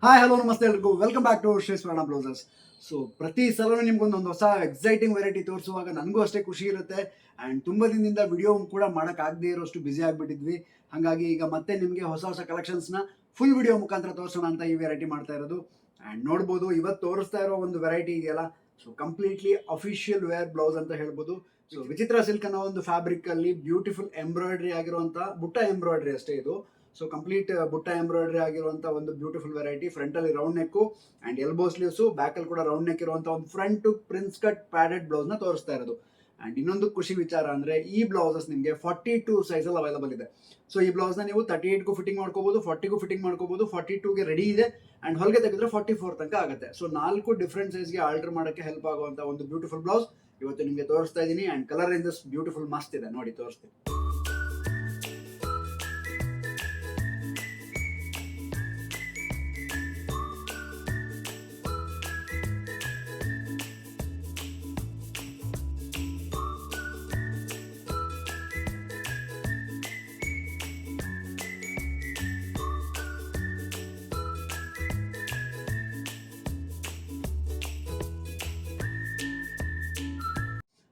Hi hello ನಮಸ್ತೆ ಎಲ್ರಿಗೂ welcome back to Shri Swarna blouses. So ಪ್ರತಿ ಸಲನೂ ನಿಮ್ಗೊಂದೊಂದು ಹೊಸ ಎಕ್ಸೈಟಿಂಗ್ ವೆರೈಟಿ ತೋರಿಸುವಾಗ ನನಗೂ ಅಷ್ಟೇ ಖುಷಿ ಇರುತ್ತೆ. ಆ್ಯಂಡ್ ತುಂಬ ದಿನದಿಂದ ವಿಡಿಯೋ ಕೂಡ ಮಾಡೋಕ್ಕಾಗದೇ ಇರೋಷ್ಟು ಬ್ಯುಸಿ ಆಗಿಬಿಟ್ಟಿದ್ವಿ. ಹಾಗಾಗಿ ಈಗ ಮತ್ತೆ ನಿಮಗೆ ಹೊಸ ಹೊಸ ಕಲೆಕ್ಷನ್ಸ್ನ ಫುಲ್ ವಿಡಿಯೋ ಮುಖಾಂತರ ತೋರಿಸೋಣ ಅಂತ ಈ ವೆರೈಟಿ ಮಾಡ್ತಾ ಇರೋದು. ಆ್ಯಂಡ್ ನೋಡ್ಬೋದು ಇವತ್ತು ತೋರಿಸ್ತಾ ಇರೋ ಒಂದು ವೆರೈಟಿ ಇದೆಯಲ್ಲ, so completely official wear blouse ಅಂತ ಹೇಳ್ಬೋದು. ಸೊ ವಿಚಿತ್ರ ಸಿಲ್ಕ್ ಅನ್ನೋ ಒಂದು ಫ್ಯಾಬ್ರಿಕ್ ಅಲ್ಲಿ ಬ್ಯೂಟಿಫುಲ್ ಎಂಬ್ರಾಯ್ಡ್ರಿ ಆಗಿರುವಂಥ ಬುಟ್ಟ ಎಂಬ್ರಾಯ್ಡ್ರಿ ಅಷ್ಟೇ ಇದು. ಸೊ ಕಂಪ್ಲೀಟ್ ಬುಟ್ಟ ಎಂಬ್ರಾಯ್ಡ್ರಿ ಆಗಿರುವಂಥ ಒಂದು ಬ್ಯೂಟಿಫುಲ್ ವೆರೈಟಿ. ಫ್ರಂಟಲ್ಲಿ round neck and elbow sleeves, ಬ್ಯಾಕಲ್ಲಿ ಕೂಡ ರೌಂಡ್ ನೆಕ್ ಇರುವಂಥ ಒಂದು ಫ್ರಂಟ್ ಪ್ರಿನ್ಸ್ ಕಟ್ ಪ್ಯಾಡೆಡ್ ಬ್ಲೌಸ್ನ ತೋರಿಸ್ತಾ ಇರೋದು. ಆ್ಯಂಡ್ ಇನ್ನೊಂದು ಖುಷಿ ವಿಚಾರ ಅಂದರೆ ಈ ಬ್ಲೌಸಸ್ ನಿಮಗೆ 42 ಸೈಜಲ್ಲಿ ಅವೈಲಬಲ್ ಇದೆ. ಸೊ ಈ ಬ್ಲೌಸ್ನ ನೀವು 38ಗೂ ಫಿಟ್ಟಿಂಗ್ ಮಾಡ್ಕೋಬೋದು, 40ಗೂ ಫಿಟ್ಟಿಂಗ್ ಮಾಡ್ಕೋಬೋದು, 42ಗೆ ರೆಡಿ ಇದೆ. ಆ್ಯಂಡ್ ಹೊಲಿಗೆ ತೆಗೆದ್ರೆ 44 ತನಕ ಆಗುತ್ತೆ. ಸೊ 4 ಡಿಫ್ರೆಂಟ್ ಸೈಜ್ಗೆ ಆಲ್ಟರ್ ಮಾಡೋಕ್ಕೆ ಹೆಲ್ಪ್ ಆಗುವಂಥ ಒಂದು ಬ್ಯೂಟಿಫುಲ್ ಬ್ಲೌಸ್ ಇವತ್ತು ನಿಮಗೆ ತೋರಿಸ್ತಾ ಇದ್ದೀನಿ. ಆ್ಯಂಡ್ ಕಲರ್ ರೇಂಜಸ್ ಬ್ಯೂಟಿಫುಲ್ ಮಸ್ತ್ ಇದೆ, ನೋಡಿ ತೋರಿಸ್ತೀನಿ.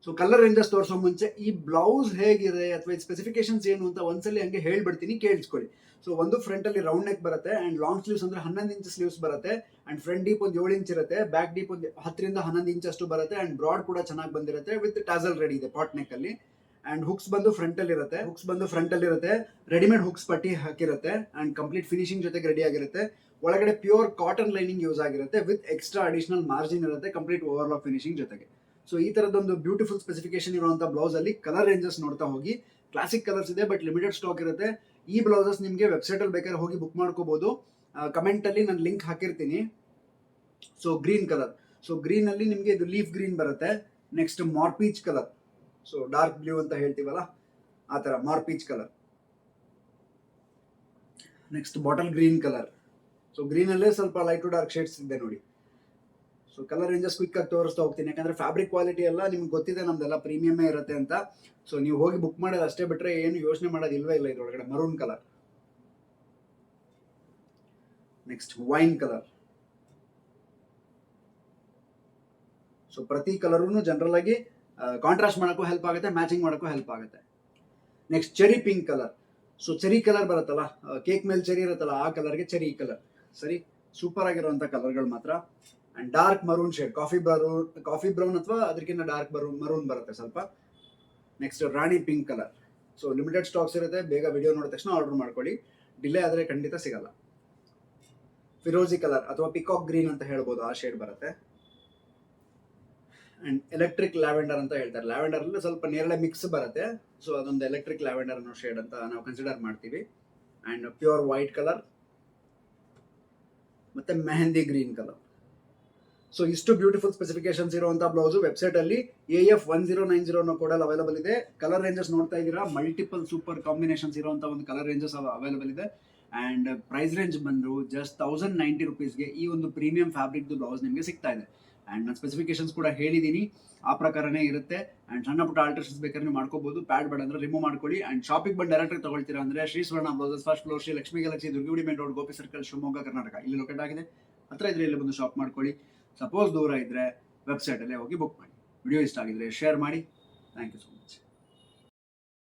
ಸೊ ಕಲರ್ ರೇಂಜಸ್ ತೋರಿಸೋ ಮುಂಚೆ ಈ ಬ್ಲೌಸ್ ಹೇಗಿದೆ ಅಥವಾ ಸ್ಪೆಸಿಫಿಕೇಶನ್ಸ್ ಏನು ಅಂತ ಒಂದ್ಸಲಿ ಹಂಗೆ ಹೇಳ್ಬಿಡ್ತೀನಿ, ಕೇಳಿಸ್ಕೊಳ್ಳಿ. ಸೊ ಒಂದು ಫ್ರಂಟ್ ಅಲ್ಲಿ ರೌಂಡ್ ನೆಕ್ ಬರುತ್ತೆ ಅಂಡ್ ಲಾಂಗ್ ಸ್ಲೀವ್ಸ್ ಅಂದ್ರೆ 11 ಇಂಚ್ ಸ್ಲೀವ್ಸ್ ಬರುತ್ತೆ. ಅಂಡ್ ಫ್ರಂಟ್ ಡೀಪ್ ಒಂದು 7 ಇಂಚ್ ಇರುತ್ತೆ, ಬ್ಯಾಕ್ ಡೀಪ್ ಒಂದು 10 ರಿಂದ 11 ಇಂಚ್ ಅಷ್ಟು ಬರುತ್ತೆ. ಅಂಡ್ ಬ್ರಾಡ್ ಕೂಡ ಚೆನ್ನಾಗಿ ಬಂದಿರುತ್ತೆ ವಿತ್ ಟಾಸಲ್ ರೆಡಿ ಇದೆ ಪಾಟ್ ನೆಕ್ ಅಲ್ಲಿ. ಅಂಡ್ ಹುಕ್ಸ್ ಬಂದು ಫ್ರಂಟ್ ಅಲ್ಲಿ ಇರುತ್ತೆ, ರೆಡಿಮೇಡ್ ಹುಕ್ಸ್ ಪಟ್ಟಿ ಹಾಕಿರುತ್ತೆ. ಅಂಡ್ ಕಂಪ್ಲೀಟ್ ಫಿನಿಶಿಂಗ್ ಜೊತೆಗೆ ರೆಡಿ ಆಗಿರುತ್ತೆ. ಒಳಗಡೆ ಪ್ಯೂರ್ ಕಾಟನ್ ಲೈನಿಂಗ್ ಯೂಸ್ ಆಗಿರುತ್ತೆ ವಿತ್ ಎಕ್ಸ್ಟ್ರಾ ಅಡಿಷನಲ್ ಮಾರ್ಜಿನ್ ಇರುತ್ತೆ ಕಂಪ್ಲೀಟ್ ಓವರ್ಲಾಕ್ ಫಿನಿಶಿಂಗ್ ಜೊತೆಗೆ. ಸೊ ಈ ತರದೊಂದು ಬ್ಯೂಟಿಫುಲ್ ಸ್ಪೆಸಿಫಿಕೇಶನ್ ಇರುವಂತಹ ಬ್ಲೌಸ್ ಅಲ್ಲಿ ಕಲರ್ ರೇಂಜಸ್ ನೋಡ್ತಾ ಹೋಗಿ. ಕ್ಲಾಸಿಕ್ ಕಲರ್ಸ್ ಇದೆ ಬಟ್ ಲಿಮಿಟೆಡ್ ಸ್ಟಾಕ್ ಇರುತ್ತೆ. ಈ ಬ್ಲೌಸಸ್ ನಿಮಗೆ ವೆಬ್ಸೈಟ್ ಅಲ್ಲಿ ಬೇಕಾದ್ರೆ ಹೋಗಿ ಬುಕ್ ಮಾಡ್ಕೋಬಹುದು. ಕಮೆಂಟ್ ಅಲ್ಲಿ ನಾನು ಲಿಂಕ್ ಹಾಕಿರ್ತೀನಿ. So green colour, so green ಅಲ್ಲಿ ನಿಮಗೆ ಇದು ಲೀಫ್ ಗ್ರೀನ್ ಬರುತ್ತೆ. ನೆಕ್ಸ್ಟ್ ಮಾರ್ಪೀಚ್ ಕಲರ್, ಸೊ ಡಾರ್ಕ್ ಬ್ಲೂ ಅಂತ ಹೇಳ್ತೀವಲ್ಲ ಆ ತರ ಮಾರ್ಪೀಚ್ colour. Next bottle green colour. So green ಅಲ್ಲೇ ಸ್ವಲ್ಪ ಲೈಟ್ ಟು ಡಾರ್ಕ್ ಶೇಡ್ಸ್ ಇದೆ ನೋಡಿ. ಸೊ ಕಲರ್ ರೇಂಜಸ್ ಕ್ವಿಕ್ ಆಗಿ ತೋರಿಸ್ತಾ ಹೋಗ್ತೀನಿ, ಯಾಕಂದ್ರೆ ಫ್ಯಾಬ್ರಿಕ್ ಕ್ವಾಲಿಟಿ ಎಲ್ಲ ನಿಮ್ಗೆ ಗೊತ್ತಿದೆ, ನಮ್ದೆಲ್ಲ ಪ್ರೀಮಿಯಮೇ ಇರುತ್ತೆ ಅಂತ. ಸೊ ನೀವು ಹೋಗಿ ಬುಕ್ ಮಾಡೋದು ಅಷ್ಟೇ ಬಿಟ್ರೆ ಏನು ಯೋಚನೆ ಮಾಡೋದು ಇಲ್ವೇ ಇಲ್ಲ. ಇದ್ರೊಳಗಡೆ maroon colour, next wine colour. So ಪ್ರತಿ ಕಲರೂ ಜನರಲ್ ಆಗಿ ಕಾಂಟ್ರಾಸ್ಟ್ ಮಾಡೋಕ್ಕೂ ಹೆಲ್ಪ್ ಆಗುತ್ತೆ, ಮ್ಯಾಚಿಂಗ್ ಮಾಡೋಕ್ಕೂ ಹೆಲ್ಪ್ ಆಗುತ್ತೆ. Next cherry pink colour. So cherry colour ಬರುತ್ತಲ್ಲ, ಕೇಕ್ ಮೇಲೆ ಚೆರಿ ಇರುತ್ತಲ್ಲ ಆ ಕಲರ್ಗೆ ಚೆರಿ ಕಲರ್. ಸರಿ, ಸೂಪರ್ ಆಗಿರುವಂಥ ಕಲರ್ಗಳು ಮಾತ್ರ. And dark maroon shade, coffee brown ಅಥವಾ ಅದಕ್ಕಿಂತ ಡಾರ್ಕ್ ಮರೂನ್ ಬರುತ್ತೆ ಸ್ವಲ್ಪ. ನೆಕ್ಸ್ಟ್ ರಾಣಿ pink colour. So limited stocks ಇರುತ್ತೆ, ಬೇಗ ವಿಡಿಯೋ ನೋಡಿದ ತಕ್ಷಣ ಆರ್ಡರ್ ಮಾಡ್ಕೊಳ್ಳಿ, ಡಿಲೇ ಆದರೆ ಖಂಡಿತ ಸಿಗಲ್ಲ. ಫಿರೋಜಿ ಕಲರ್ ಅಥವಾ ಪಿಕಾಕ್ ಗ್ರೀನ್ ಅಂತ ಹೇಳ್ಬೋದು, ಆ ಶೇಡ್ ಬರುತ್ತೆ. ಅಂಡ್ ಎಲೆಕ್ಟ್ರಿಕ್ ಲ್ಯಾವೆಂಡರ್ ಅಂತ ಹೇಳ್ತಾರೆ. ಲ್ಯಾವೆಂಡರ್ ಅಲ್ಲಿ ಸ್ವಲ್ಪ ನೇರಳೆ ಮಿಕ್ಸ್ ಬರುತ್ತೆ. ಸೊ ಅದೊಂದು ಎಲೆಕ್ಟ್ರಿಕ್ ಲ್ಯಾವೆಂಡರ್ ಅನ್ನೋ ಶೇಡ್ ಅಂತ ನಾವು ಕನ್ಸಿಡರ್ ಮಾಡ್ತೀವಿ. ಅಂಡ್ ಪ್ಯೂರ್ ವೈಟ್ ಕಲರ್ ಮತ್ತೆ ಮೆಹಂದಿ ಗ್ರೀನ್ ಕಲರ್. ಸೊ ಇಷ್ಟು ಬ್ಯೂಟಿಫುಲ್ ಸ್ಪೆಸಿಫಿಕೇಶನ್ಸ್ ಇರುವಂತಹ ಬ್ಲೌಸ್ ವೆಬ್ಸೈಟ್ ಅಲ್ಲಿ AF1090 ಅನ್ನೋ ಕೋಡಲ್ಲಿ ಅವೈಲಬಲ್ ಇದೆ. ಕಲರ್ ರೇಂಜಸ್ ನೋಡ್ತಾ ಇದ್ದೀರಾ, ಮಲ್ಟಿಪಲ್ ಸೂಪರ್ ಕಾಂಬಿನೇಷನ್ಸ್ ಇರುವಂತಹ ಒಂದು ಕಲರ್ ರೇಂಜಸ್ ಅವೈಲಬಲ್ ಇದೆ. ಅಂಡ್ ಪ್ರೈಸ್ ರೇಂಜ್ ಬಂದು ಜಸ್ಟ್ 1090 ರುಪೀಸ್ಗೆ ಈ ಒಂದು ಪ್ರೀಮಿಯಂ ಫ್ಯಾಬ್ರಿಕ್ ಬ್ಲೌಸ್ ನಿಮಗೆ ಸಿಗ್ತಾ ಇದೆ. ಅಂಡ್ ನಾನು ಸ್ಪೆಸಿಫಿಕೇಶನ್ಸ್ ಕೂಡ ಹೇಳಿದ್ದೀನಿ, ಆ ಪ್ರಕಾರನೇ ಇರುತ್ತೆ. ಅಂಡ್ ಸಣ್ಣ ಪುಟ್ಟ ಆಲ್ಟ್ರೇಷನ್ಸ್ ಬೇಕಾದ್ರೆ ನೀವು ಮಾಡ್ಕೋಬಹುದು, ಪ್ಯಾಡ್ ಬೇಡ ಅಂದ್ರೆ ರಿಮೂವ್ ಮಾಡ್ಕೊಳ್ಳಿ. ಅಂಡ್ ಶಾಪಿಗೆ ಬಂದು ಡೈರೆಕ್ಟ್ ತಗೊಳ್ತೀರಾ ಅಂದ್ರೆ Shri Swarna blouses, first floor, Shri Lakshmi galaxy, Durgagudi main road, Gopi circle, Shivamogga, Karnataka ಇಲ್ಲಿ ಲೊಕೇಟ್ ಆಗಿದೆ. ಹತ್ರ ಇದ್ರೆ ಇಲ್ಲಿ ಬಂದು ಶಾಪ್ ಮಾಡ್ಕೊಳ್ಳಿ. ಸಪೋಸ್ ದೂರ ಇದ್ರೆ ವೆಬ್ಸೈಟಲ್ಲೇ ಹೋಗಿ ಬುಕ್ ಮಾಡಿ. ವಿಡಿಯೋ ಇಷ್ಟ ಆಗಿದ್ರೆ ಶೇರ್ ಮಾಡಿ. Thank you so much.